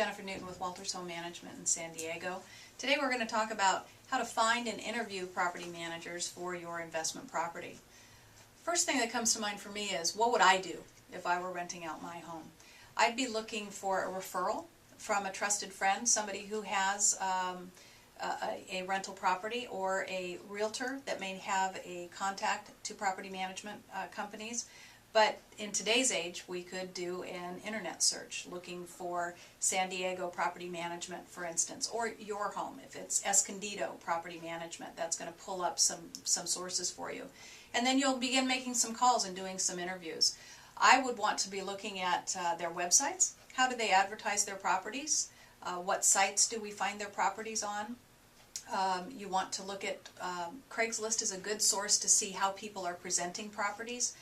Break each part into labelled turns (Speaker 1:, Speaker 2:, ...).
Speaker 1: Jennifer Newton with Walters Home Management in San Diego. Today we're going to talk about how to find and interview property managers for your investment property. First thing that comes to mind for me is, what would I do if I were renting out my home? I'd be looking for a referral from a trusted friend, somebody who has a rental property, or a realtor that may have a contact to property management companies. But in today's age, we could do an internet search looking for San Diego Property Management, for instance, or your home. If it's Escondido Property Management, that's going to pull up some sources for you. And then you'll begin making some calls and doing some interviews. I would want to be looking at their websites. How do they advertise their properties? What sites do we find their properties on? You want to look at, Craigslist is a good source to see how people are presenting properties.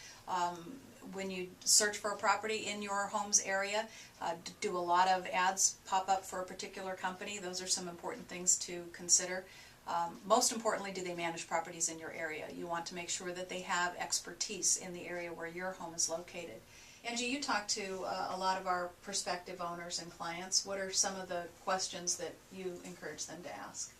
Speaker 1: When you search for a property in your home's area, do a lot of ads pop up for a particular company? Those are some important things to consider. Most importantly, do they manage properties in your area? You want to make sure that they have expertise in the area where your home is located. Angie, you talk to a lot of our prospective owners and clients. What are some of the questions that you encourage them to ask?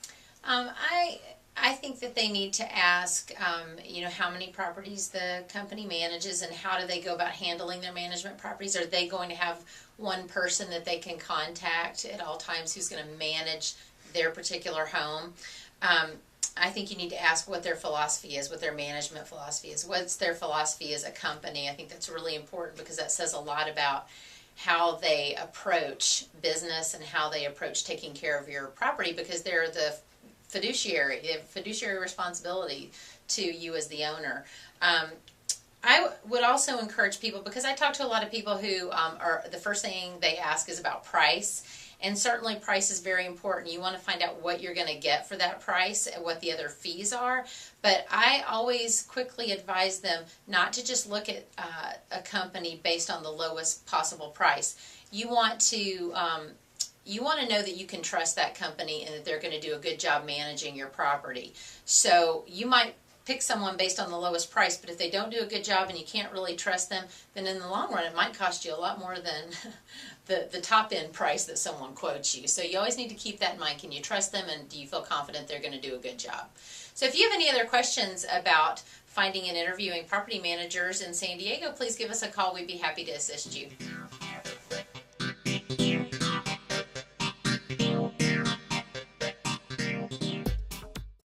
Speaker 2: I think that they need to ask, how many properties the company manages and how do they go about handling their management properties. Are they going to have one person that they can contact at all times who's going to manage their particular home? I think you need to ask what their philosophy is, what their management philosophy is. What's their philosophy as a company? I think that's really important because that says a lot about how they approach business and how they approach taking care of your property, because they're the fiduciary. They have fiduciary responsibility to you as the owner. I would also encourage people, because I talk to a lot of people who are, the first thing they ask is about price. And certainly price is very important. You want to find out what you're going to get for that price and what the other fees are. But I always quickly advise them not to just look at a company based on the lowest possible price. You want to know that you can trust that company and that they're going to do a good job managing your property. So you might pick someone based on the lowest price, but if they don't do a good job and you can't really trust them, then in the long run it might cost you a lot more than the top end price that someone quotes you. So you always need to keep that in mind. Can you trust them, and do you feel confident they're going to do a good job? So if you have any other questions about finding and interviewing property managers in San Diego, please give us a call. We'd be happy to assist you.